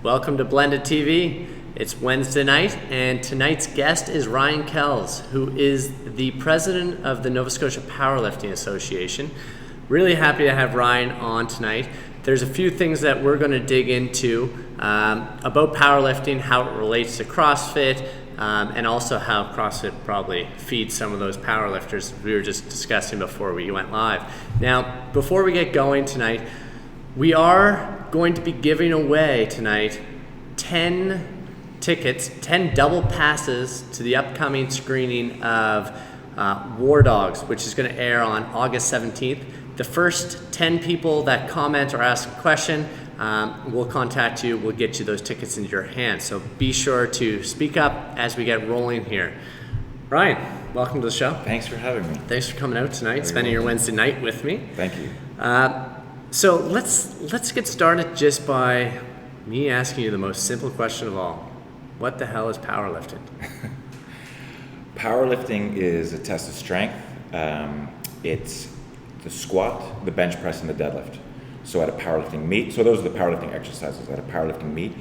Welcome to BlendedTV. It's Wednesday night, and tonight's guest is Ryan Kells, who is the president of the Nova Scotia Powerlifting Association. Really happy to have Ryan on tonight. There's a few things that we're going to dig into about powerlifting, how it relates to CrossFit, and also how CrossFit probably feeds some of those powerlifters we were just discussing before we went live. Now, before we get going tonight, we are going to be giving away tonight 10 tickets, 10 double passes to the upcoming screening of War Dogs, which is going to air on August 17th. The first 10 people that comment or ask a question, we'll contact you. We'll get you those tickets into your hands. So be sure to speak up as we get rolling here. Ryan, welcome to the show. Thanks for having me. Thanks for coming out tonight, spending your Wednesday night with me. Thank you. So let's get started just by me asking you the most simple question of all. What the hell is powerlifting? Powerlifting is a test of strength. It's the squat, the bench press, and the deadlift. So at a powerlifting meet, so those are the powerlifting exercises. At a powerlifting meet,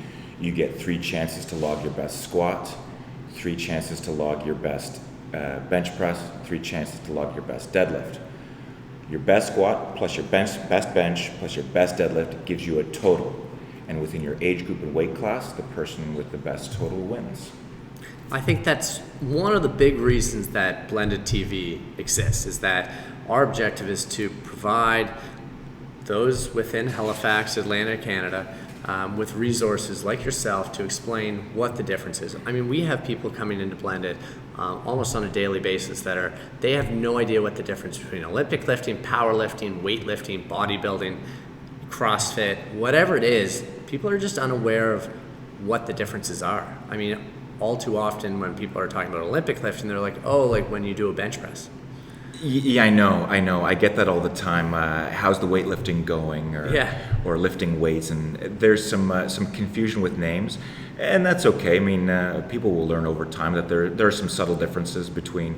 you get 3 chances to log your best squat, 3 chances to log your best bench press, 3 chances to log your best deadlift. Your best squat plus your best bench plus your best deadlift gives you a total. And within your age group and weight class, the person with the best total wins. I think that's one of the big reasons that BlendedTV exists, is that our objective is to provide those within Halifax, Atlanta, Canada, with resources like yourself to explain what the difference is. I mean, we have people coming into Blended almost on a daily basis that they have no idea what the difference between Olympic lifting, powerlifting, weightlifting, bodybuilding, CrossFit, whatever it is. People are just unaware of what the differences are. I mean, all too often when people are talking about Olympic lifting, they're like, oh, like when you do a bench press. Yeah, I know. I get that all the time. How's the weightlifting going, or lifting weights? And there's some confusion with names, and that's okay. I mean, people will learn over time that there are some subtle differences between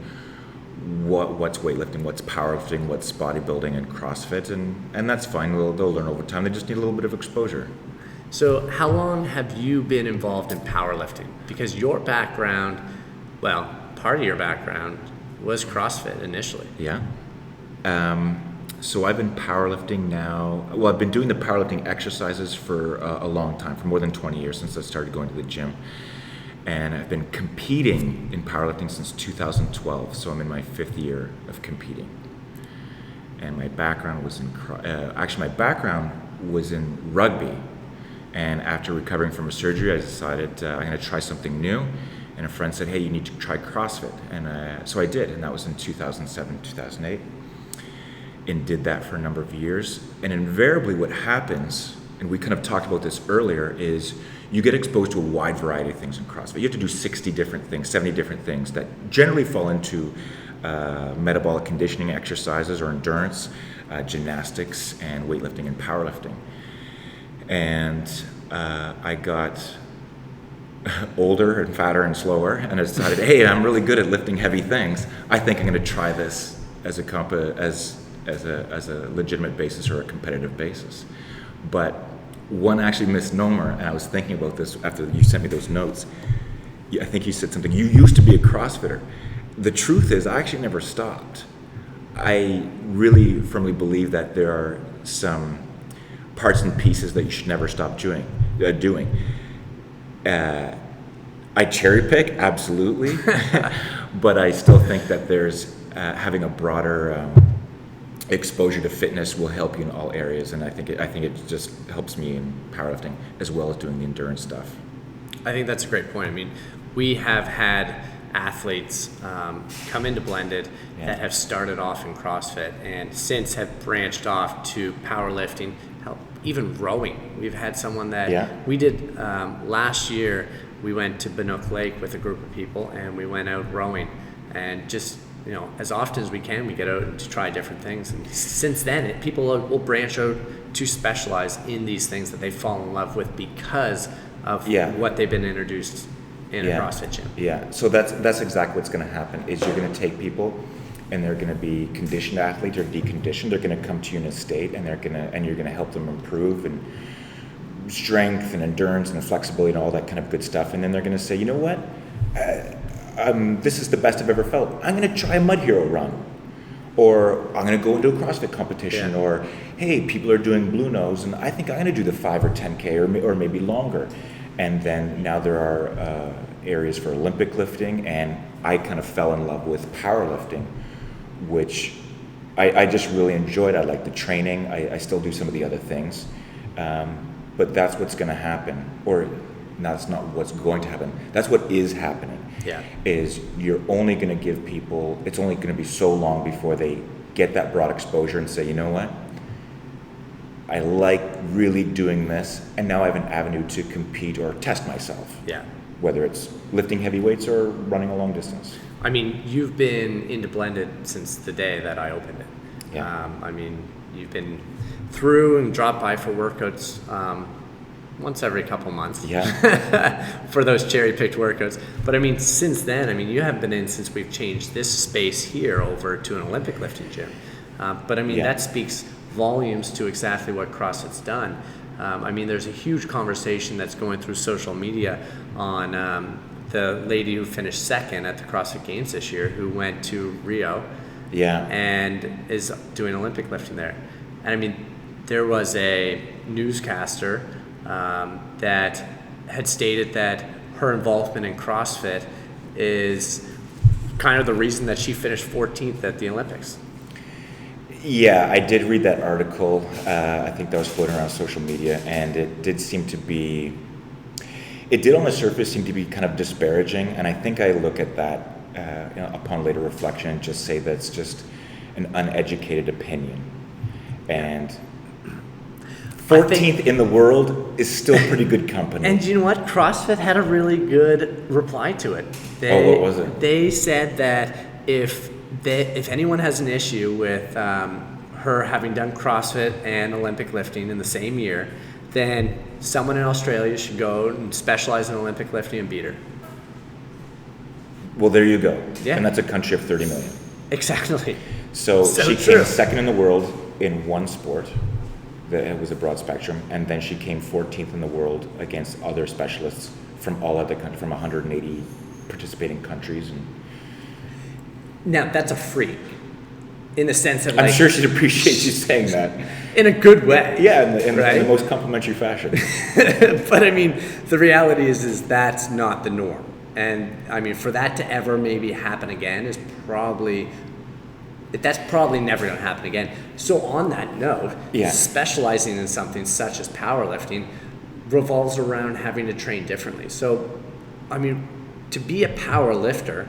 what's weightlifting, what's powerlifting, what's bodybuilding, and CrossFit, and that's fine. They'll learn over time. They just need a little bit of exposure. So how long have you been involved in powerlifting? Because your background, well, part of your background was CrossFit initially. Yeah. So I've been powerlifting now. Well, I've been doing the powerlifting exercises for a long time, for more than 20 years since I started going to the gym. And I've been competing in powerlifting since 2012. So I'm in my 5th year of competing. And my background was in rugby. And after recovering from a surgery, I decided I'm going to try something new. And a friend said, hey, you need to try CrossFit. And so I did, and that was in 2007, 2008. And did that for a number of years. And invariably what happens, and we kind of talked about this earlier, is you get exposed to a wide variety of things in CrossFit. You have to do 60 different things, 70 different things that generally fall into metabolic conditioning exercises or endurance, gymnastics, and weightlifting and powerlifting. And I got older and fatter and slower, and I decided, hey, I'm really good at lifting heavy things. I think I'm going to try this as a legitimate basis or a competitive basis. But one actually misnomer, and I was thinking about this after you sent me those notes. I think you said something. You used to be a CrossFitter. The truth is, I actually never stopped. I really firmly believe that there are some parts and pieces that you should never stop doing. I cherry pick, absolutely, but I still think that there's having a broader exposure to fitness will help you in all areas, and I think it just helps me in powerlifting as well as doing the endurance stuff. I think that's a great point. I mean, we have had athletes come into Blended that have started off in CrossFit and since have branched off to powerlifting, even rowing. We've had someone that we did last year. We went to Banook Lake with a group of people and we went out rowing, and just as often as we can, we get out to try different things. And since then, people will branch out to specialize in these things that they fall in love with because of what they've been introduced in a CrossFit gym. Yeah, so that's exactly what's going to happen. Is you're going to take people and they're going to be conditioned athletes or deconditioned. They're going to come to you in a state, and you're going to help them improve and strength and endurance and flexibility and all that kind of good stuff, and then they're going to say, you know what, this is the best I've ever felt. I'm going to try a Mud Hero run, or I'm going to go into a CrossFit competition, or hey, people are doing Blue Nose, and I think I'm going to do the 5 or 10K or maybe longer. And then now there are areas for Olympic lifting, and I kind of fell in love with powerlifting, which I just really enjoyed. I like the training. I still do some of the other things. But that's what's going to happen, or that's not what's going to happen. That's what is happening. Yeah. Is you're only going to give people, it's only going to be so long before they get that broad exposure and say, you know what, I like really doing this, and now I have an avenue to compete or test myself. Yeah. Whether it's lifting heavy weights or running a long distance. I mean, you've been into Blended since the day that I opened it. Yeah. I mean, you've been through and dropped by for workouts once every couple months. Yeah. For those cherry-picked workouts. But I mean, since then, I mean, you haven't been in since we've changed this space here over to an Olympic lifting gym. But I mean, that speaks volumes to exactly what CrossFit's done. I mean, there's a huge conversation that's going through social media on the lady who finished second at the CrossFit Games this year, who went to Rio, and is doing Olympic lifting there. And I mean, there was a newscaster that had stated that her involvement in CrossFit is kind of the reason that she finished 14th at the Olympics. Yeah, I did read that article. I think that was floating around social media, and it did seem to be, it did on the surface seem to be kind of disparaging, and I think I look at that upon later reflection and just say that's just an uneducated opinion. And 14th in the world is still pretty good company. And you know what? CrossFit had a really good reply to it. What was it? They said that if anyone has an issue with her having done CrossFit and Olympic lifting in the same year, then someone in Australia should go and specialize in Olympic lifting and beat her. Well, there you go. Yeah. And that's a country of 30 million. Exactly. So she true. came second in the world in one sport. It was a broad spectrum, and then she came 14th in the world against other specialists from all other countries, from 180 participating countries. And now that's a freak, in the sense that I'm sure she'd appreciate you saying that in a good way. Yeah, in the most complimentary fashion. But I mean, the reality is that's not the norm, and I mean, for that to ever maybe happen again is probably. That's probably never going to happen again. So on that note, specializing in something such as powerlifting revolves around having to train differently. So, I mean, to be a power lifter,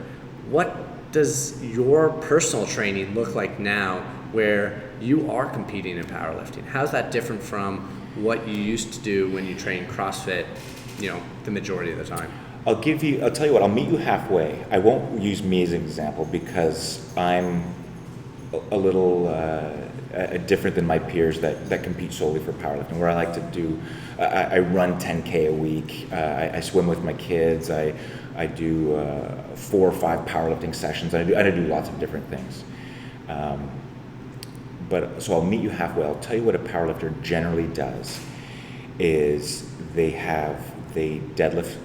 what does your personal training look like now where you are competing in powerlifting? How's that different from what you used to do when you trained CrossFit, the majority of the time? I'll tell you what, I'll meet you halfway. I won't use me as an example because I'm a little different than my peers that compete solely for powerlifting, where I like to do, I run 10K a week, I swim with my kids, I do 4 or 5 powerlifting sessions, I do lots of different things. So I'll meet you halfway. I'll tell you what a powerlifter generally does is they deadlift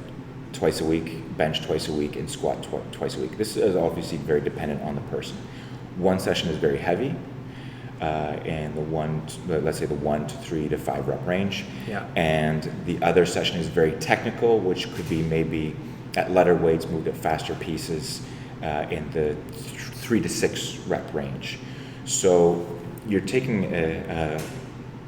twice a week, bench twice a week, and squat twice a week. This is obviously very dependent on the person. One session is very heavy, and let's say the 1 to 3 to 5 rep range. Yeah. And the other session is very technical, which could be maybe at lighter weights, moved at faster pieces, in the 3 to 6 rep range. So you're taking a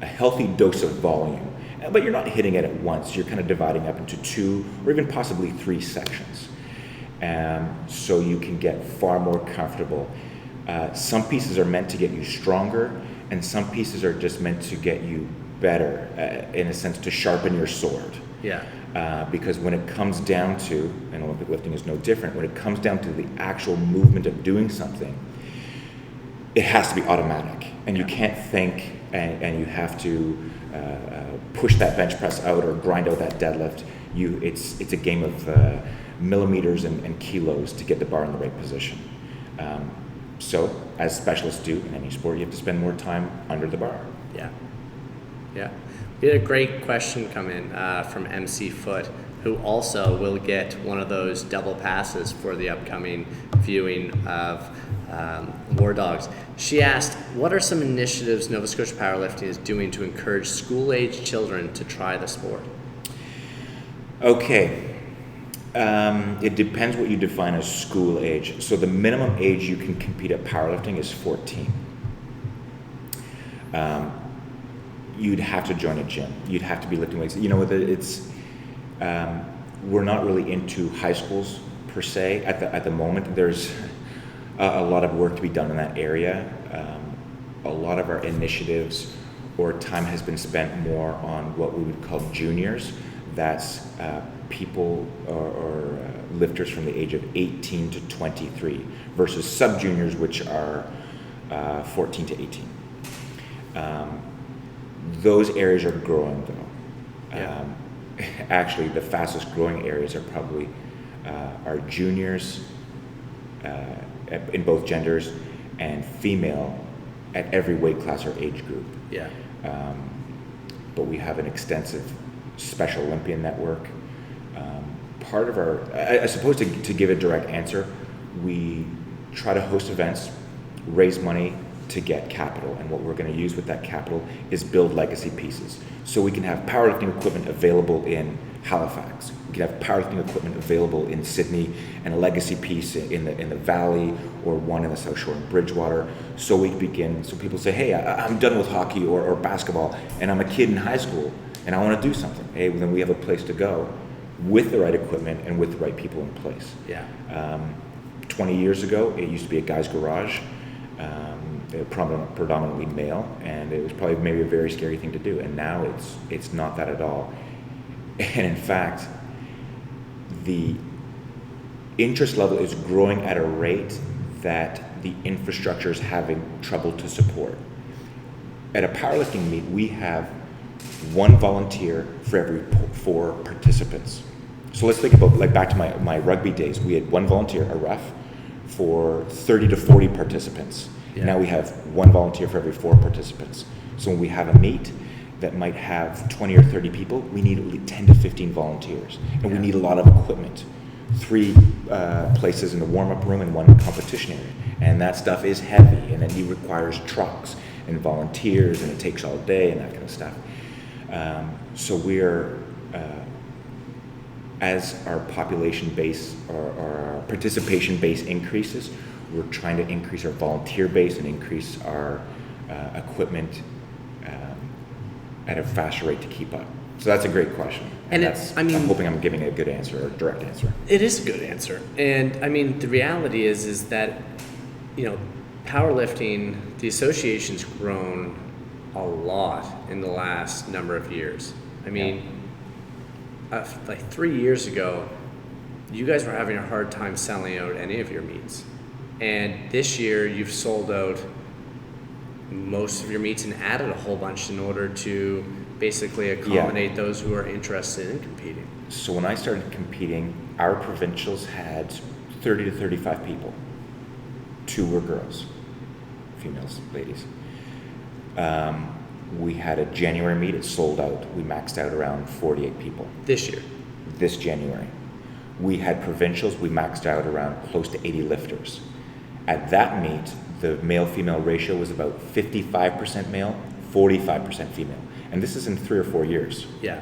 healthy dose of volume, but you're not hitting it at once. You're kind of dividing up into 2 or even possibly 3 sections. So you can get far more comfortable. Some pieces are meant to get you stronger, and some pieces are just meant to get you better, in a sense, to sharpen your sword. Yeah. Because when it comes down to, and Olympic lifting is no different, when it comes down to the actual movement of doing something, it has to be automatic, and you can't think, and you have to push that bench press out or grind out that deadlift. It's a game of millimeters and kilos to get the bar in the right position. So, as specialists do in any sport, you have to spend more time under the bar. Yeah. We had a great question come in from MC Foot, who also will get one of those double passes for the upcoming viewing of War Dogs. She asked, what are some initiatives Nova Scotia Powerlifting is doing to encourage school-age children to try the sport? Okay. It depends what you define as school age. So the minimum age you can compete at powerlifting is 14. You'd have to join a gym. You'd have to be lifting weights. You know, we're not really into high schools per se at the moment. There's a lot of work to be done in that area. A lot of our initiatives or time has been spent more on what we would call juniors. That's people or lifters from the age of 18 to 23 versus sub-juniors, which are 14 to 18. Those areas are growing though. Yeah. Actually, the fastest growing areas are probably our juniors in both genders and female at every weight class or age group. Yeah. But we have an extensive Special Olympian network. Part of our, I suppose to give a direct answer, we try to host events, raise money to get capital, and what we're going to use with that capital is build legacy pieces. So we can have powerlifting equipment available in Halifax. We can have powerlifting equipment available in Sydney, and a legacy piece in the Valley, or one in the South Shore in Bridgewater. So we begin. So people say, "Hey, I'm done with hockey or basketball, and I'm a kid in high school, and I want to do something." Hey, well, then we have a place to go with the right equipment and with the right people in place. Yeah. 20 years ago, it used to be a guy's garage. Predominantly male, and it was probably maybe a very scary thing to do, and now it's not that at all. And in fact, the interest level is growing at a rate that the infrastructure is having trouble to support. At a powerlifting meet, we have one volunteer for every 4 participants. So let's think about, like, back to my rugby days. We had one volunteer, a ref, for 30 to 40 participants. Yeah. Now we have one volunteer for every 4 participants. So when we have a meet that might have 20 or 30 people, we need at least 10 to 15 volunteers. And we need a lot of equipment. 3 places in the warm-up room and 1 competition area. And that stuff is heavy, and it requires trucks and volunteers, and it takes all day and that kind of stuff. So we're, as our population base or our participation base increases, we're trying to increase our volunteer base and increase our equipment at a faster rate to keep up. So that's a great question. And I'm hoping I'm giving a good answer or a direct answer. It is a good answer. And I mean, the reality is that, you know, powerlifting, the association's grown a lot in the last number of years. I mean, like 3 years ago, you guys were having a hard time selling out any of your meets. And this year you've sold out most of your meets and added a whole bunch in order to basically accommodate those who are interested in competing. So when I started competing, our provincials had 30 to 35 people. 2 were girls, females, ladies. We had a January meet, it sold out. We maxed out around 48 people. This year? This January. We had provincials, we maxed out around close to 80 lifters. At that meet, the male-female ratio was about 55% male, 45% female. And this is in 3 or 4 years. Yeah.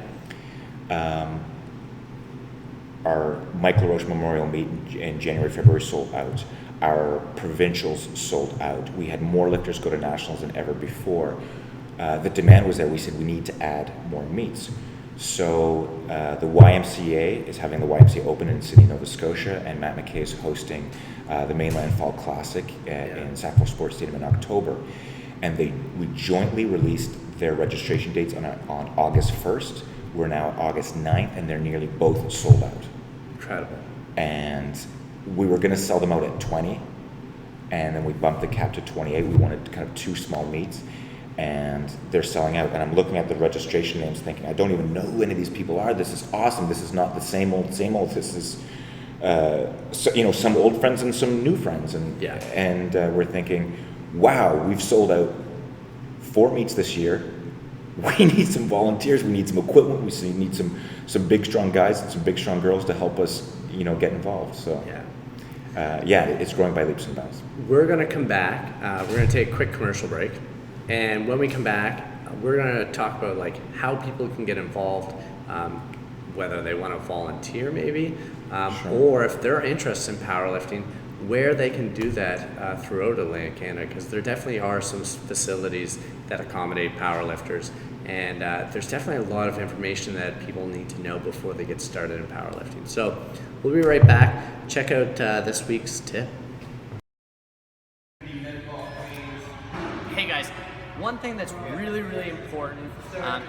Our Michael Roche Memorial meet in January, February sold out. Our provincials sold out. We had more lifters go to nationals than ever before. The demand was there. We said we need to add more meets. So the YMCA is having the YMCA Open in Sydney, Nova Scotia, and Matt McKay is hosting the Mainland Fall Classic in Sackville Sports Stadium in October. And we jointly released their registration dates on August 1st. We're now at August 9th, and they're nearly both sold out. Incredible. And we were going to sell them out at 20, and then we bumped the cap to 28. We wanted kind of 2 small meets, and they're selling out. And I'm looking at the registration names thinking, I don't even know who any of these people are. This is awesome. This is not the same old. This is, some old friends and some new friends. And we're thinking, wow, we've sold out 4 meets this year, we need some volunteers, we need some equipment, we need some big strong guys and some big strong girls to help us, get involved. So it's growing by leaps and bounds. We're going to come back. We're going to take a quick commercial break, and when we come back, we're going to talk about like how people can get involved, whether they want to volunteer maybe, or if they're interested in powerlifting, where they can do that throughout Atlantic Canada, because there definitely are some facilities that accommodate powerlifters, and there's definitely a lot of information that people need to know before they get started in powerlifting. So we'll be right back. Check out this week's tip. Hey guys, one thing that's really, really important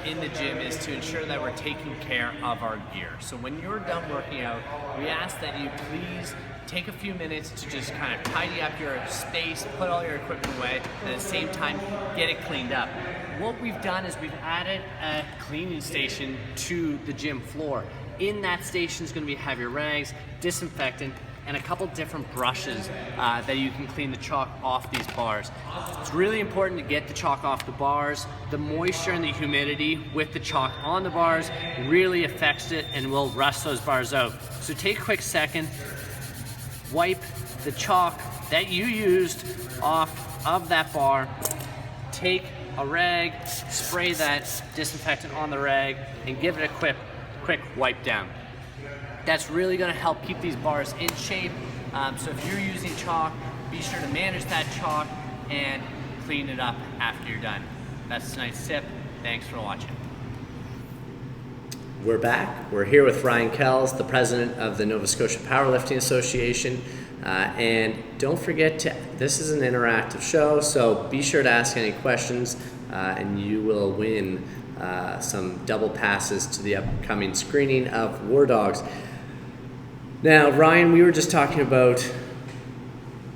in the gym is to ensure that we're taking care of our gear. So when you're done working out, we ask that you please take a few minutes to just kind of tidy up your space, put all your equipment away, and at the same time, get it cleaned up. What we've done is we've added a cleaning station to the gym floor. In that station is going to have your rags, disinfectant, and a couple different brushes that you can clean the chalk off these bars. It's really important to get the chalk off the bars. The moisture and the humidity with the chalk on the bars really affects it and will rust those bars out. So take a quick second, wipe the chalk that you used off of that bar, take a rag, spray that disinfectant on the rag, and give it a quick wipe down. That's really going to help keep these bars in shape. So if you're using chalk, be sure to manage that chalk and clean it up after you're done. That's tonight's tip. Thanks for watching. We're back. We're here with Ryan Kells, the president of the Nova Scotia Powerlifting Association. And don't forget this is an interactive show, so be sure to ask any questions and you will win some double passes to the upcoming screening of War Dogs. Now, Ryan, we were just talking about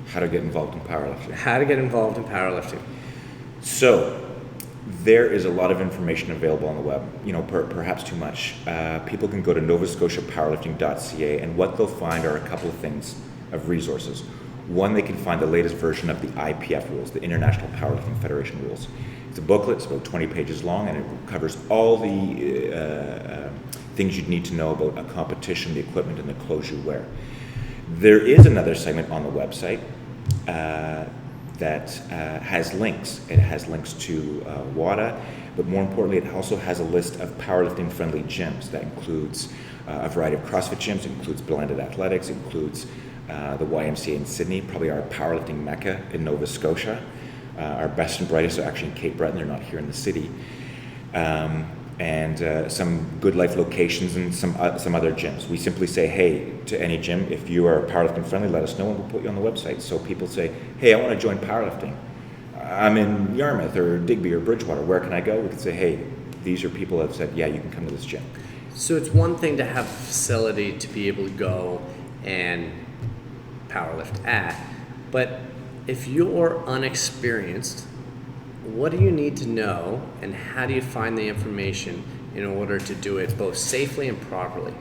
how to get involved in powerlifting. So, there is a lot of information available on the web, perhaps too much. People can go to novascotiapowerlifting.ca, and what they'll find are a couple of things of resources. One, they can find the latest version of the IPF rules, the International Powerlifting Federation rules. It's a booklet, it's about 20 pages long, and it covers all the things you'd need to know about a competition, the equipment, and the clothes you wear. There is another segment on the website that has links. It has links to WADA, but more importantly, it also has a list of powerlifting-friendly gyms. That includes a variety of CrossFit gyms, it includes Blended Athletics, it includes the YMCA in Sydney, probably our powerlifting mecca in Nova Scotia. Our best and brightest are actually in Cape Breton, they're not here in the city. And some Good Life locations and some other gyms. We simply say, hey, to any gym, if you are powerlifting friendly, let us know and we'll put you on the website. So people say, hey, I want to join powerlifting. I'm in Yarmouth or Digby or Bridgewater, where can I go? We can say, hey, these are people that have said, yeah, you can come to this gym. So it's one thing to have a facility to be able to go and powerlift at, but if you're unexperienced, what do you need to know and how do you find the information in order to do it both safely and properly?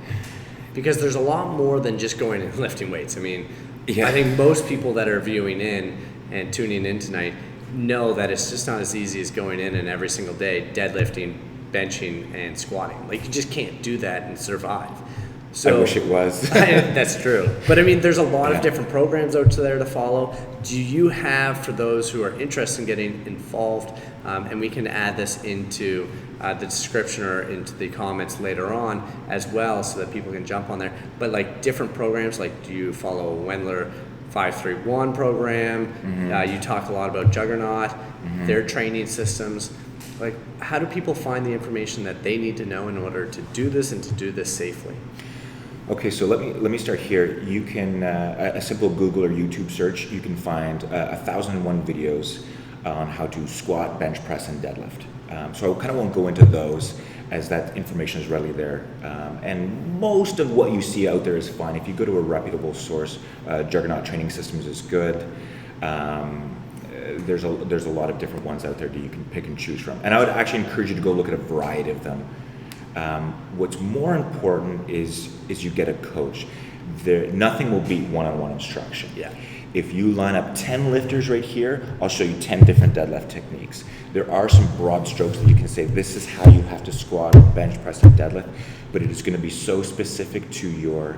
Because there's a lot more than just going and lifting weights. I mean, I think most people that are viewing in and tuning in tonight know that it's just not as easy as going in and every single day deadlifting, benching, and squatting. Like, you just can't do that and survive. So, I wish it was. That's true. But I mean, there's a lot of different programs out there to follow. Do you have, for those who are interested in getting involved, and we can add this into the description or into the comments later on as well so that people can jump on there, but like different programs, like do you follow Wendler 531 program? Mm-hmm. You talk a lot about Juggernaut, mm-hmm. their training systems. Like, how do people find the information that they need to know in order to do this and to do this safely? Okay, so let me start here. You can a simple Google or YouTube search. You can find 1,001 videos on how to squat, bench press, and deadlift. So I kind of won't go into those as that information is readily there. And most of what you see out there is fine. If you go to a reputable source, Juggernaut Training Systems is good. There's a lot of different ones out there that you can pick and choose from. And I would actually encourage you to go look at a variety of them. What's more important is you get a coach. Nothing will beat one-on-one instruction. Yeah. If you line up 10 lifters right here, I'll show you 10 different deadlift techniques. There are some broad strokes that you can say, this is how you have to squat, bench press, and deadlift, but it is going to be so specific to your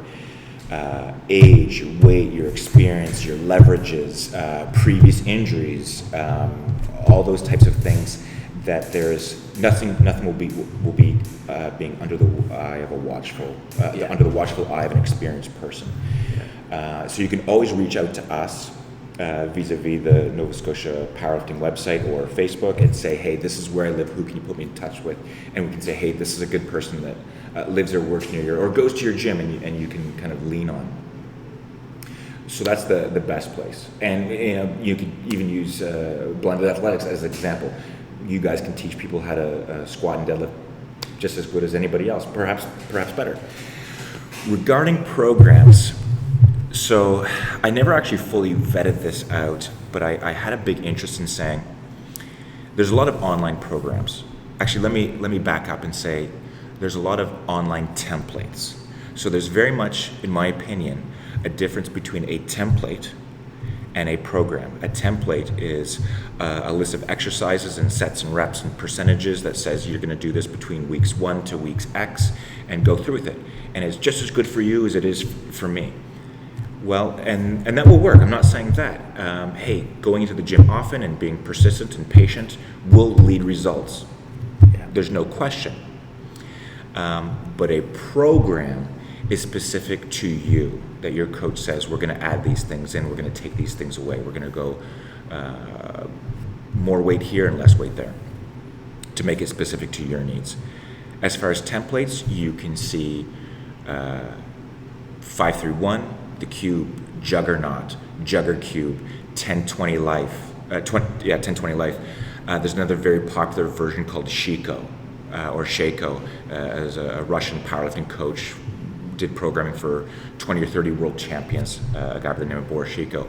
age, your weight, your experience, your leverages, previous injuries, all those types of things, that there's nothing will be being under the eye of a watchful, under the watchful eye of an experienced person. So you can always reach out to us vis-a-vis the Nova Scotia Powerlifting website or Facebook and say, hey, this is where I live, who can you put me in touch with? And we can say, hey, this is a good person that lives or works near you or goes to your gym, and you can kind of lean on. So that's the best place. And you could even use Blended Athletics as an example. You guys can teach people how to squat and deadlift just as good as anybody else, perhaps better. Regarding programs, so I never actually fully vetted this out, but I had a big interest in saying there's a lot of online programs. Actually, let me back up and say there's a lot of online templates. So there's very much, in my opinion, a difference between a template and a program. A template is a list of exercises and sets and reps and percentages that says you're going to do this between weeks 1 to weeks X and go through with it. And it's just as good for you as it is for me. Well, and that will work. I'm not saying that. Hey, going into the gym often and being persistent and patient will lead results. There's no question. But a program is specific to you, that your coach says, we're going to add these things in, we're going to take these things away, we're going to go more weight here and less weight there to make it specific to your needs. As far as templates, you can see 5-3-1, the cube, juggernaut, jugger cube, 10-20 life, 10-20 life. There's another very popular version called Shiko, or Shako, as a Russian powerlifting coach did programming for 20 or 30 world champions, a guy by the name of Boris Shiko.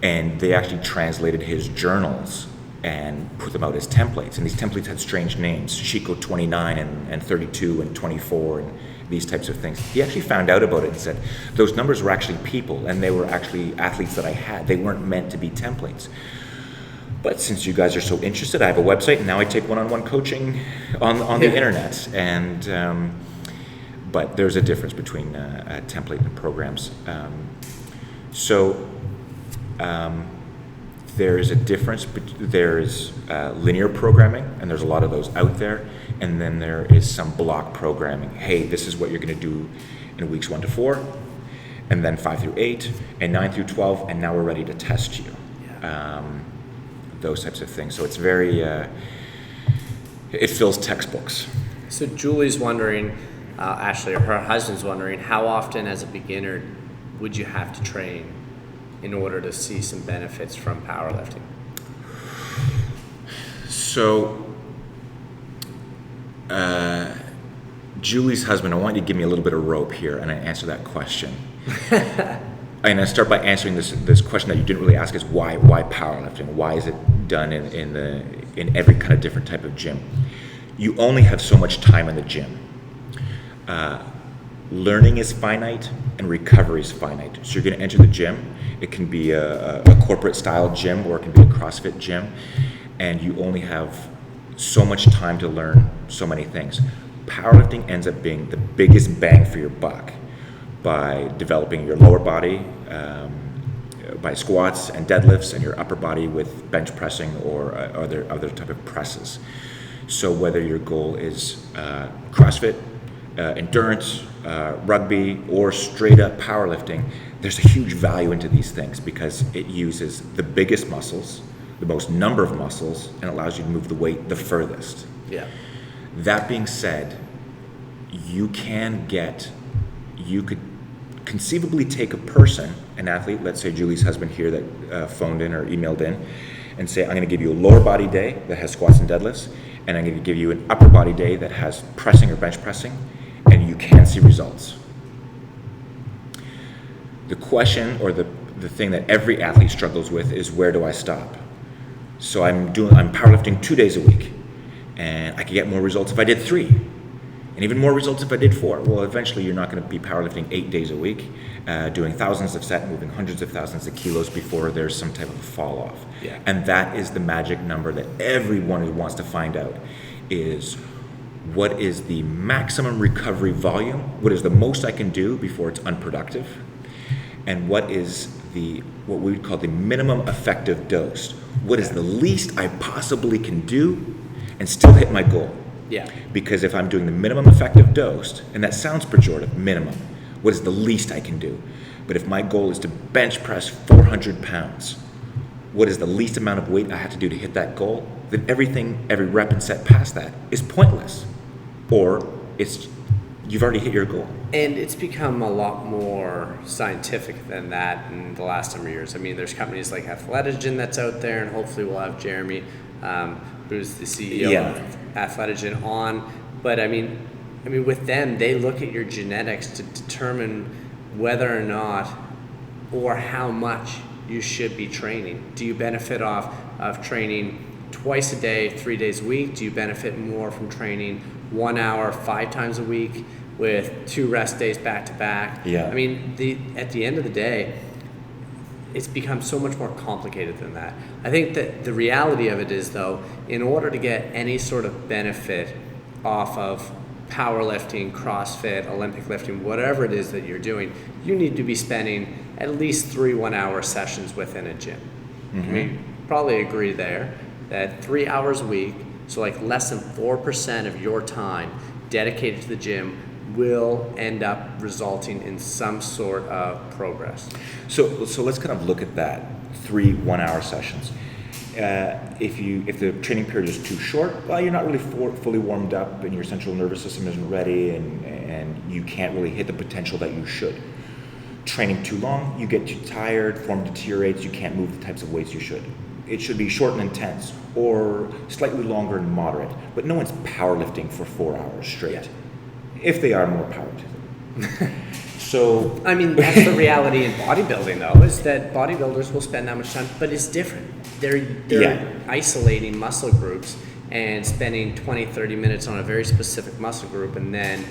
And they actually translated his journals and put them out as templates. And these templates had strange names, Shiko 29 and 32 and 24 and these types of things. He actually found out about it and said, those numbers were actually people, and they were actually athletes that I had. They weren't meant to be templates. But since you guys are so interested, I have a website, and now I take one-on-one coaching on the internet. And but there's a difference between a template and programs. There's a difference. There's linear programming, and there's a lot of those out there. And then there is some block programming. Hey, this is what you're going to do in weeks 1 to 4, and then 5 through 8, and 9 through 12, and now we're ready to test you. Those types of things. So it's very, it fills textbooks. So Julie's wondering, Ashley, or her husband's wondering, how often as a beginner would you have to train in order to see some benefits from powerlifting? So, Julie's husband, I want you to give me a little bit of rope here and I answer that question. And I start by answering this question that you didn't really ask, is why powerlifting? Why is it done in every kind of different type of gym? You only have so much time in the gym. Learning is finite and recovery is finite. So you're going to enter the gym. It can be a corporate style gym, or it can be a CrossFit gym, and you only have so much time to learn so many things. Powerlifting ends up being the biggest bang for your buck by developing your lower body by squats and deadlifts, and your upper body with bench pressing or other type of presses. So whether your goal is CrossFit, endurance, rugby, or straight up powerlifting, there's a huge value into these things because it uses the biggest muscles, the most number of muscles, and allows you to move the weight the furthest. Yeah. That being said, you could conceivably take a person, an athlete, let's say Julie's husband here that phoned in or emailed in, and say, I'm going to give you a lower body day that has squats and deadlifts, and I'm going to give you an upper body day that has pressing or bench pressing, and you can see results. The question, or the thing that every athlete struggles with, is where do I stop? So I'm powerlifting 2 days a week, and I could get more results if I did 3. And even more results if I did 4. Well, eventually you're not going to be powerlifting 8 days a week, doing thousands of sets, moving hundreds of thousands of kilos before there's some type of fall off. Yeah. And that is the magic number that everyone who wants to find out is what is the maximum recovery volume, what is the most I can do before it's unproductive, and what is what we would call the minimum effective dose. What is the least I possibly can do and still hit my goal? Yeah. Because if I'm doing the minimum effective dose, and that sounds pejorative, minimum, what is the least I can do? But if my goal is to bench press 400 pounds, what is the least amount of weight I have to do to hit that goal? Then every rep and set past that is pointless. Or you've already hit your goal. And it's become a lot more scientific than that in the last number of years. I mean, there's companies like Athletogen that's out there, and hopefully we'll have Jeremy, who's the CEO of Athletogen, on. But I mean, with them, they look at your genetics to determine whether or not or how much you should be training. Do you benefit off of training twice a day, 3 days a week? Do you benefit more from training 1 hour, 5 times a week with 2 rest days back to back? Yeah. I mean, at the end of the day, it's become so much more complicated than that. I think that the reality of it is, though, in order to get any sort of benefit off of powerlifting, CrossFit, Olympic lifting, whatever it is that you're doing, you need to be spending at least 3 1-hour sessions within a gym. Mm-hmm. We probably agree there that 3 hours a week, so like less than 4% of your time dedicated to the gym, will end up resulting in some sort of progress. So let's kind of look at that 3 1-hour sessions. If the training period is too short, well, you're not really fully warmed up, and your central nervous system isn't ready, and you can't really hit the potential that you should. Training too long, you get too tired, form deteriorates, you can't move the types of weights you should. It should be short and intense, or slightly longer and moderate. But no one's powerlifting for 4 hours straight. Yeah. If they are, more power to them. So I mean, that's the reality in bodybuilding, though, is that bodybuilders will spend that much time, but it's different. They're isolating muscle groups and spending 20, 30 minutes on a very specific muscle group, and then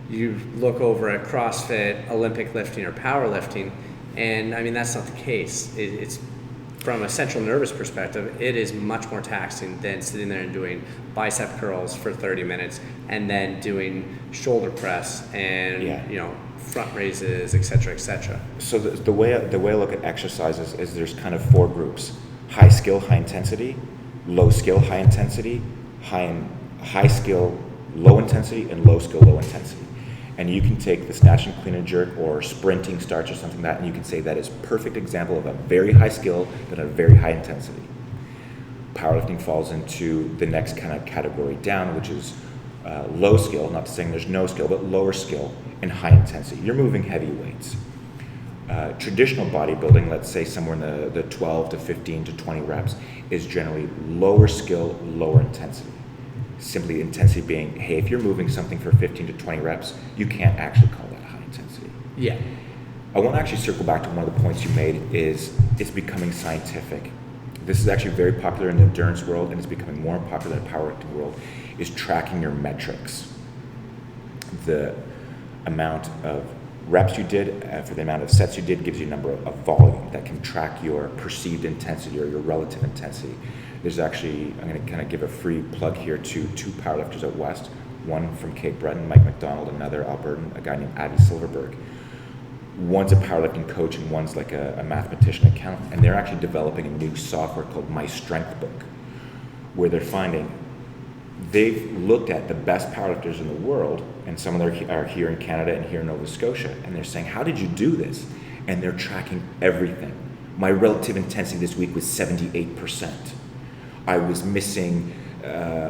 you look over at CrossFit, Olympic lifting, or powerlifting, and I mean, that's not the case. It's from a central nervous perspective, it is much more taxing than sitting there and doing bicep curls for 30 minutes and then doing shoulder press and front raises, etc., etc. So the way I look at exercises is there's kind of 4 groups: high skill, high intensity; low skill, high intensity; high skill, low intensity; and low skill, low intensity. And you can take the snatch and clean and jerk or sprinting starts or something like that, and you can say that is a perfect example of a very high skill but a very high intensity. Powerlifting falls into the next kind of category down, which is low skill, not saying there's no skill, but lower skill and high intensity. You're moving heavy weights. Traditional bodybuilding, let's say somewhere in the 12 to 15 to 20 reps, is generally lower skill, lower intensity. Simply intensity being, hey, if you're moving something for 15 to 20 reps, you can't actually call that high intensity. Yeah. I want to actually circle back to one of the points you made is it's becoming scientific. This is actually very popular in the endurance world, and it's becoming more popular in the powerlifting world, is tracking your metrics. The amount of reps you did for the amount of sets you did gives you a number of volume that can track your perceived intensity or your relative intensity. There's actually, I'm going to kind of give a free plug here to 2 powerlifters out west, one from Cape Breton, Mike McDonald, another Albertan, a guy named Avi Silverberg. One's a powerlifting coach and one's like a mathematician accountant, and they're actually developing a new software called My Strength Book, where they're finding they've looked at the best powerlifters in the world, and some of them are here in Canada and here in Nova Scotia, and they're saying, how did you do this? And they're tracking everything. My relative intensity this week was 78%. I was missing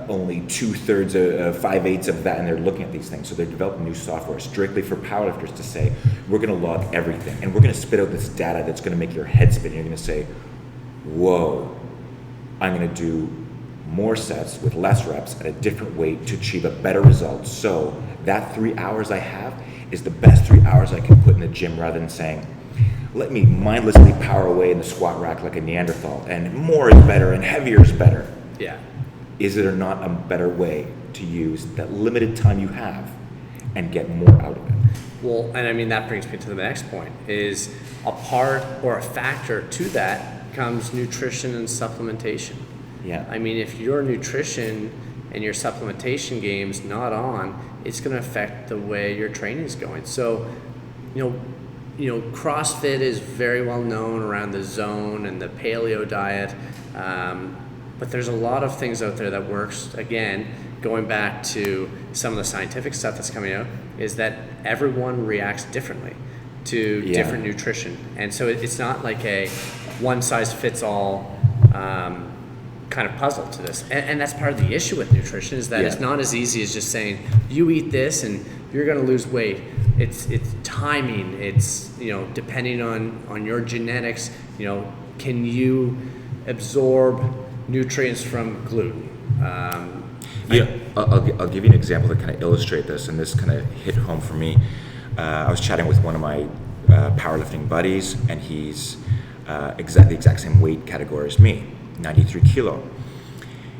only 2/3 of 5/8 of that, and they're looking at these things. So they're developing new software strictly for powerlifters to say, we're going to log everything, and we're going to spit out this data that's going to make your head spin. You're going to say, whoa, I'm going to do more sets with less reps at a different weight to achieve a better result. So that 3 hours I have is the best 3 hours I can put in the gym, rather than saying, let me mindlessly power away in the squat rack like a Neanderthal, and more is better and heavier is better. Yeah. Is it or not a better way to use that limited time you have and get more out of it. Well, and I mean, that brings me to the next point, is a part or a factor to that comes nutrition and supplementation. Yeah. I mean, if your nutrition and your supplementation game's not on, it's going to affect the way your training's going. So, you know, CrossFit is very well known around the zone and the paleo diet, but there's a lot of things out there that works. Again, going back to some of the scientific stuff that's coming out, is that everyone reacts differently to different nutrition, and so it's not like a one size fits all kind of puzzle to this, and that's part of the issue with nutrition, is that it's not as easy as just saying you eat this and you're going to lose weight. It's timing. It's, you know, depending on your genetics. You know, can you absorb nutrients from gluten? I'll give you an example that kind of illustrate this, and this kind of hit home for me. I was chatting with one of my powerlifting buddies, and he's the exact same weight category as me, 93 kilo.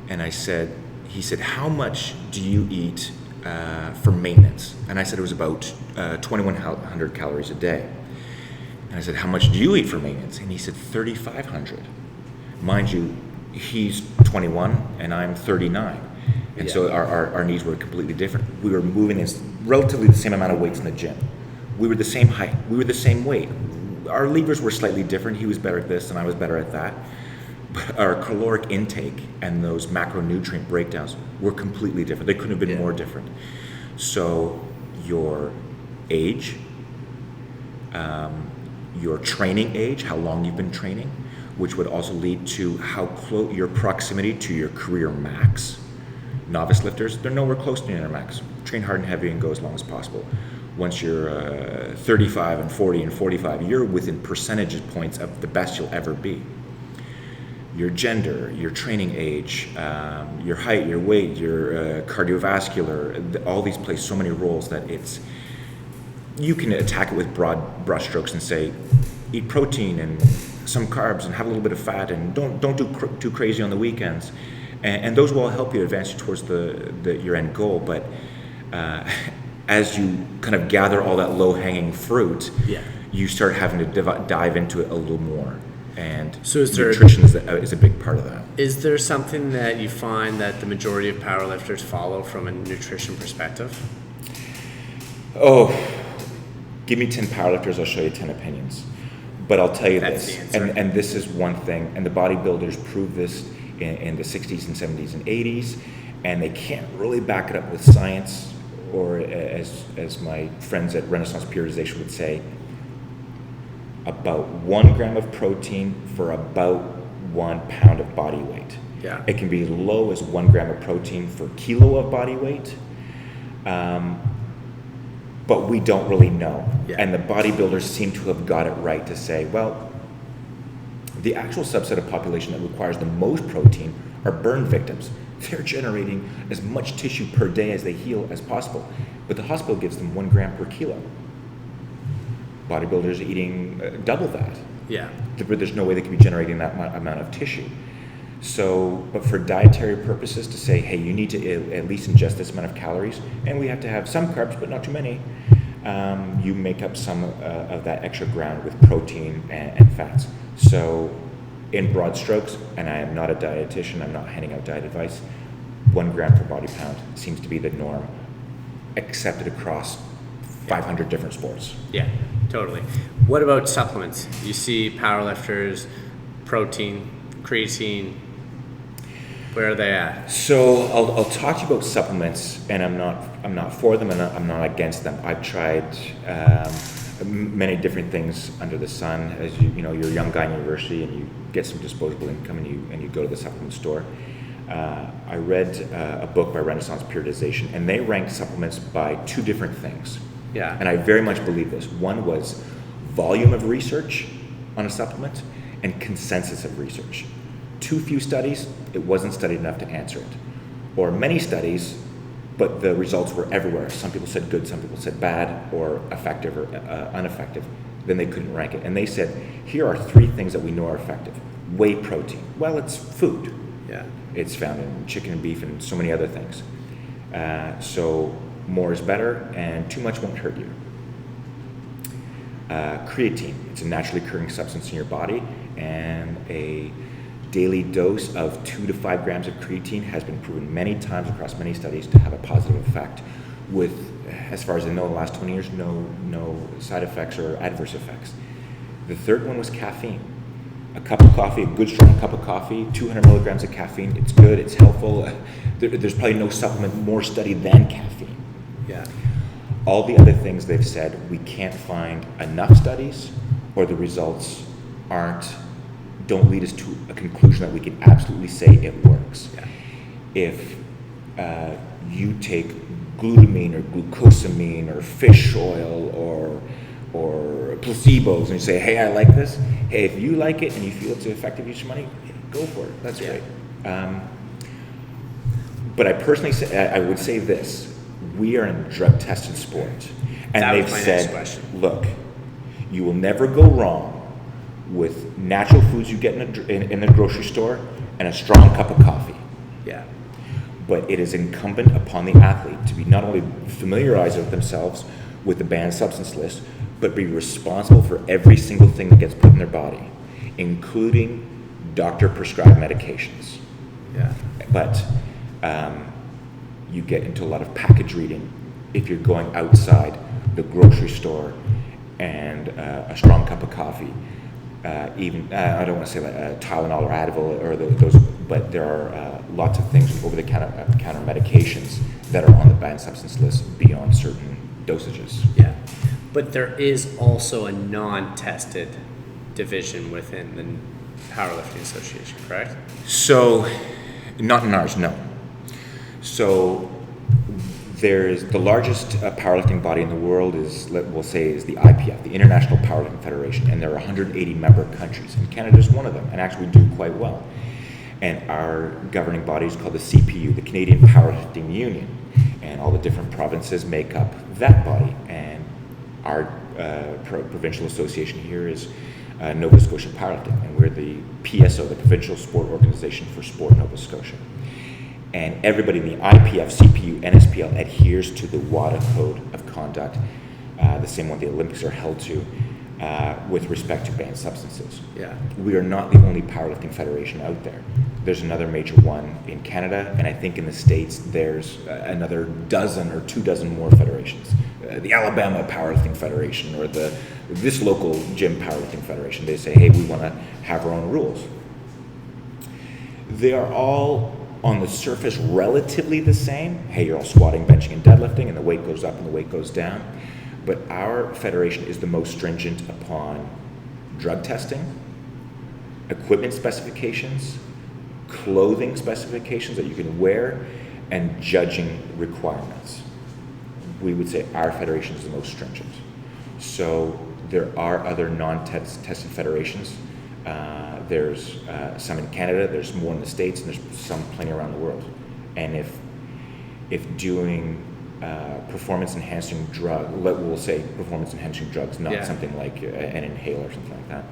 And he said, how much do you eat for maintenance? And I said it was about 2,100 calories a day. And I said, how much do you eat for maintenance? And he said 3,500. Mind you, he's 21 and I'm 39. And so our needs were completely different. We were moving relatively the same amount of weights in the gym. We were the same height. We were the same weight. Our levers were slightly different. He was better at this and I was better at that. But our caloric intake and those macronutrient breakdowns were completely different. They couldn't have been more different. So your age, your training age, how long you've been training, which would also lead to how close your proximity to your career max. Novice lifters, they're nowhere close to their max. Train hard and heavy and go as long as possible. Once you're 35 and 40 and 45, you're within percentage points of the best you'll ever be. Your gender, your training age, your height, your weight, your cardiovascular, all these play so many roles that you can attack it with broad brushstrokes and say, eat protein and some carbs and have a little bit of fat and don't do too crazy on the weekends. And those will all help you advance you towards your end goal. But as you kind of gather all that low-hanging fruit, you start having to dive into it a little more. And so nutrition is a big part of that. Is there something that you find that the majority of powerlifters follow from a nutrition perspective? Oh, give me 10 powerlifters, I'll show you 10 opinions. But I'll tell you this, and this is one thing, and the bodybuilders prove this in the 60s and 70s and 80s, and they can't really back it up with science, or as my friends at Renaissance Periodization would say, about 1 gram of protein for about 1 pound of body weight. Yeah. It can be as low as 1 gram of protein for kilo of body weight, but we don't really know. Yeah. And the bodybuilders seem to have got it right to say, well, the actual subset of population that requires the most protein are burn victims. They're generating as much tissue per day as they heal as possible, but the hospital gives them 1 gram per kilo. Bodybuilders are eating double that. Yeah. But there's no way they can be generating that amount of tissue. So, but for dietary purposes, to say, hey, you need to at least ingest this amount of calories, and we have to have some carbs, but not too many, you make up some of that extra ground with protein and fats. So, in broad strokes, and I am not a dietitian, I'm not handing out diet advice, 1 gram per body pound seems to be the norm, accepted across 500 different sports. Yeah, totally. What about supplements? You see powerlifters, protein, creatine, where are they at? So I'll talk to you about supplements, and I'm not for them, and I'm not against them. I've tried many different things under the sun. As you know, you're a young guy in university, and you get some disposable income, and you go to the supplement store. I read a book by Renaissance Periodization, and they ranked supplements by 2 different things. Yeah. And I very much believe this. One was volume of research on a supplement and consensus of research. Too few studies, it wasn't studied enough to answer it. Or many studies, but the results were everywhere. Some people said good, some people said bad, or effective or ineffective. Then they couldn't rank it. And they said, here are 3 things that we know are effective. Whey protein. Well, it's food. Yeah. It's found in chicken and beef and so many other things. So more is better, and too much won't hurt you. Creatine, it's a naturally occurring substance in your body, and a daily dose of 2 to 5 grams of creatine has been proven many times across many studies to have a positive effect with, as far as I know, in the last 20 years, no side effects or adverse effects. The third one was caffeine. A cup of coffee, a good strong cup of coffee, 200 milligrams of caffeine, it's good, it's helpful. There's probably no supplement more studied than caffeine. Yeah. All the other things they've said, we can't find enough studies, or the results don't lead us to a conclusion that we can absolutely say it works. Yeah. If you take glutamine or glucosamine or fish oil or placebos and you say, hey, I like this, hey, if you like it and you feel it's an effective use of money, go for it. That's great. But I personally say, I would say this: we are in a drug-tested sport, and they've said, look, you will never go wrong with natural foods you get in the grocery store and a strong cup of coffee. Yeah. But it is incumbent upon the athlete to be not only familiarized with themselves with the banned substance list, but be responsible for every single thing that gets put in their body, including doctor-prescribed medications. Yeah. But you get into a lot of package reading if you're going outside the grocery store and a strong cup of coffee. Even I don't want to say like Tylenol or Advil or those, but there are lots of things over-the-counter medications that are on the banned substance list beyond certain dosages. Yeah, but there is also a non-tested division within the Powerlifting Association, correct? So, not in ours, no. So, there's the largest powerlifting body in the world is the IPF, the International Powerlifting Federation, and there are 180 member countries, and Canada is one of them, and actually we do quite well. And our governing body is called the CPU, the Canadian Powerlifting Union, and all the different provinces make up that body. And our provincial association here is Nova Scotia Powerlifting, and we're the PSO, the Provincial Sport Organization for Sport Nova Scotia. And everybody in the IPF, CPU, NSPL adheres to the WADA Code of Conduct, the same one the Olympics are held to, with respect to banned substances. Yeah. We are not the only powerlifting federation out there. There's another major one in Canada, and I think in the States there's another dozen or 24 more federations. The Alabama Powerlifting Federation or this local gym powerlifting federation. They say, hey, we want to have our own rules. They are all on the surface relatively the same. Hey, you're all squatting, benching, and deadlifting, and the weight goes up and the weight goes down. But our federation is the most stringent upon drug testing, equipment specifications, clothing specifications that you can wear, and judging requirements. We would say our federation is the most stringent. So there are other non-tested federations. There's some in Canada, there's more in the States, and there's some plenty around the world. And if doing performance-enhancing we'll say performance-enhancing drugs, not something like an inhaler or something like that.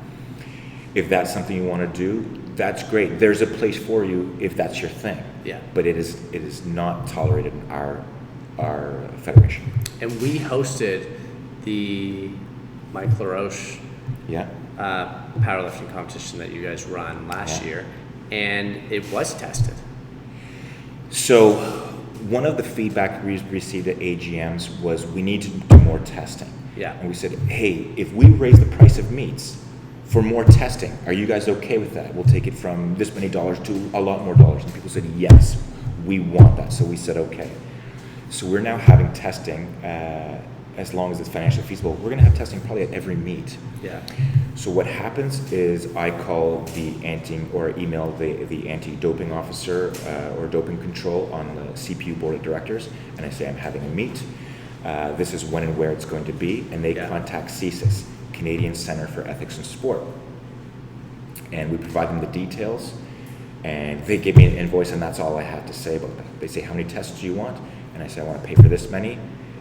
If that's something you want to do, that's great. There's a place for you if that's your thing. Yeah. But it is not tolerated in our federation. And we hosted the Mike LaRoche powerlifting competition that you guys run last year, and it was tested. So one of the feedback we received at AGMs was we need to do more testing. Yeah. And we said, hey, if we raise the price of meats for more testing, are you guys okay with that? We'll take it from this many dollars to a lot more dollars. And people said, yes, we want that. So we said, okay. So we're now having testing, as long as it's financially feasible. We're going to have testing probably at every meet. Yeah. So what happens is I call email the anti-doping officer or doping control on the CPU board of directors, and I say I'm having a meet. This is when and where it's going to be, and they contact CSIS, Canadian Centre for Ethics in Sport, and we provide them the details, and they give me an invoice, and that's all I have to say about that. They say, how many tests do you want? And I say, I want to pay for this many.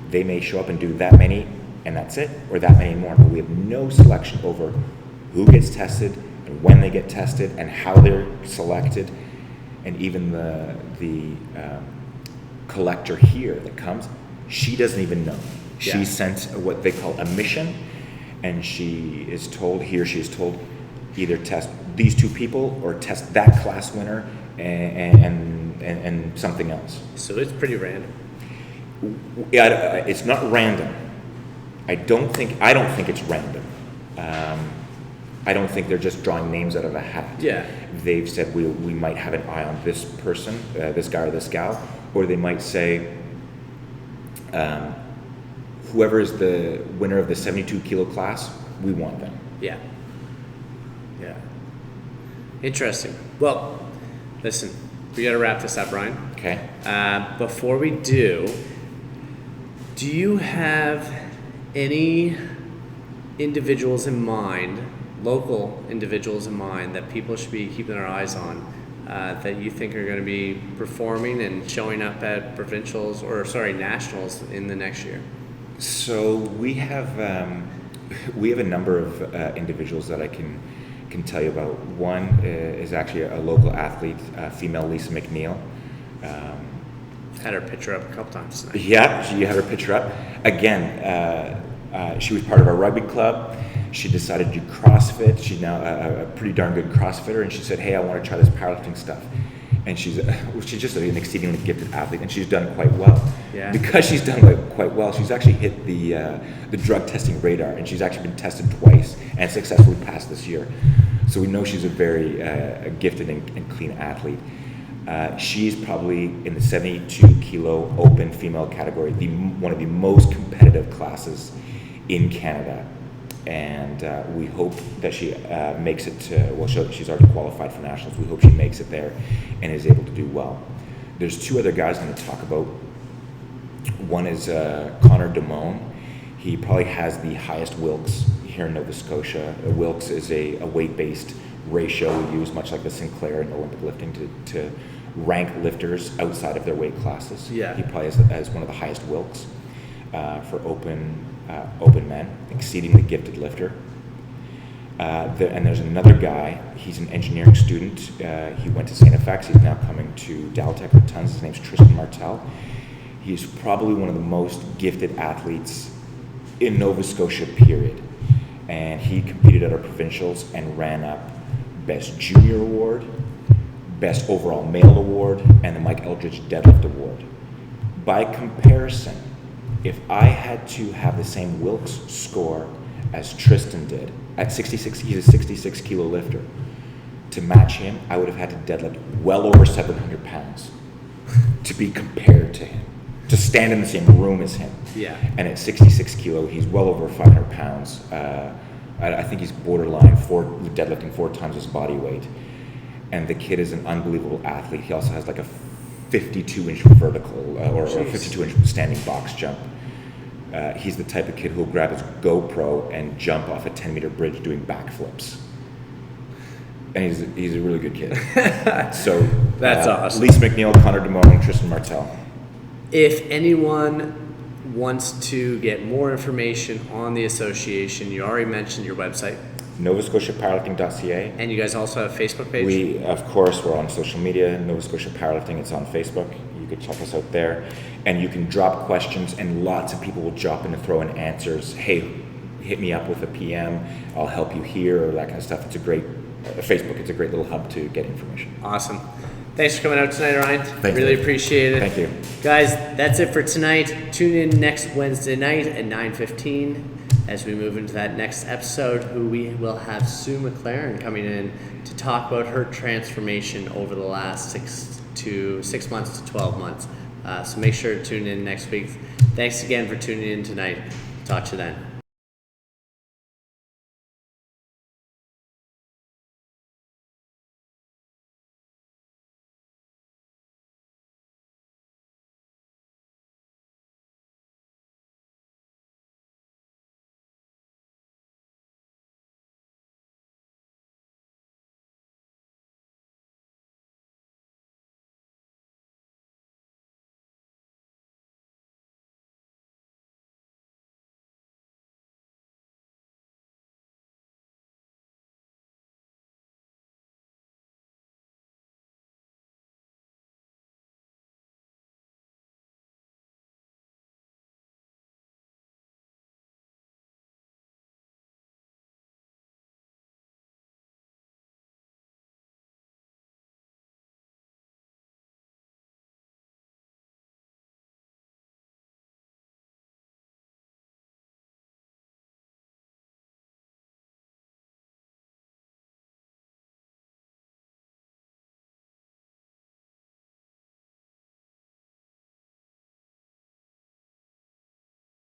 They may show up and do that many, and that's it, or that many more, but we have no selection over who gets tested and when they get tested and how they're selected, and even the collector here that comes She doesn't even know. Yeah. She sent what they call a mission, and she is told, he or she is told, either test these two people or test that class winner and something else. So it's pretty random. Yeah, it's not random. I don't think it's random. I don't think they're just drawing names out of a hat. Yeah. They've said we might have an eye on this person, this guy or this gal, or they might say whoever is the winner of the 72 kilo class, we want them. Yeah. Yeah. Interesting. Well, listen, we got to wrap this up, Ryan. Okay. Before we do you have any individuals in mind, local individuals in mind, that people should be keeping their eyes on, that you think are going to be performing and showing up at provincials nationals in the next year? So we have a number of individuals that I can tell you about. One is actually a local athlete, female Lisa McNeil. Had her picture up a couple times tonight. Yeah, she had her picture up. Again, she was part of our rugby club. She decided to do CrossFit. She's now a pretty darn good CrossFitter, and she said, "Hey, I want to try this powerlifting stuff." And she's just an exceedingly gifted athlete, and she's done quite well. Yeah. Because she's done quite well, she's actually hit the drug testing radar, and she's actually been tested twice and successfully passed this year. So we know she's a very gifted and clean athlete. She's probably in the 72 kilo open female category, one of the most competitive classes in Canada. And we hope that she makes it to, she's already qualified for nationals. We hope she makes it there and is able to do well. There's two other guys I'm going to talk about. One is Connor Damone. He probably has the highest Wilks here in Nova Scotia. Wilks is a weight-based ratio we use, much like the Sinclair in Olympic lifting, to rank lifters outside of their weight classes. Yeah. He probably has one of the highest Wilks for open men, exceedingly gifted lifter. And there's another guy, he's an engineering student. He went to St. FX, he's now coming to Daltech with tons. His name's Tristan Martel. He's probably one of the most gifted athletes in Nova Scotia, period. And he competed at our provincials and ran up Best Junior Award, Best Overall Male Award, and the Mike Eldridge Deadlift Award. By comparison, if I had to have the same Wilks score as Tristan did at 66, he's a 66 kilo lifter. To match him, I would have had to deadlift well over 700 pounds to be compared to him, to stand in the same room as him. Yeah. And at 66 kilo, he's well over 500 pounds. I think he's borderline deadlifting 4 times his body weight. And the kid is an unbelievable athlete. He also has like a 52-inch vertical or 52-inch standing box jump. He's the type of kid who'll grab his GoPro and jump off a 10-meter bridge doing backflips. And he's a really good kid. So that's awesome. Lisa McNeil, Connor Damone, Tristan Martel. If anyone wants to get more information on the association, you already mentioned your website. NovaScotiaPowerlifting.ca. And you guys also have a Facebook page? Of course, we're on social media. Nova Scotia Powerlifting, it's on Facebook. You can check us out there. And you can drop questions, and lots of people will drop in and throw in answers. Hey, hit me up with a PM. I'll help you here, or that kind of stuff. It's a great, Facebook, it's a great little hub to get information. Awesome. Thanks for coming out tonight, Ryan. Thanks. Really appreciate it. Thank you. Guys, that's it for tonight. Tune in next Wednesday night at 9:15 as we move into that next episode, who we will have Sue McLaren coming in to talk about her transformation over the last 6 months to 12 months. So make sure to tune in next week. Thanks again for tuning in tonight. Talk to you then.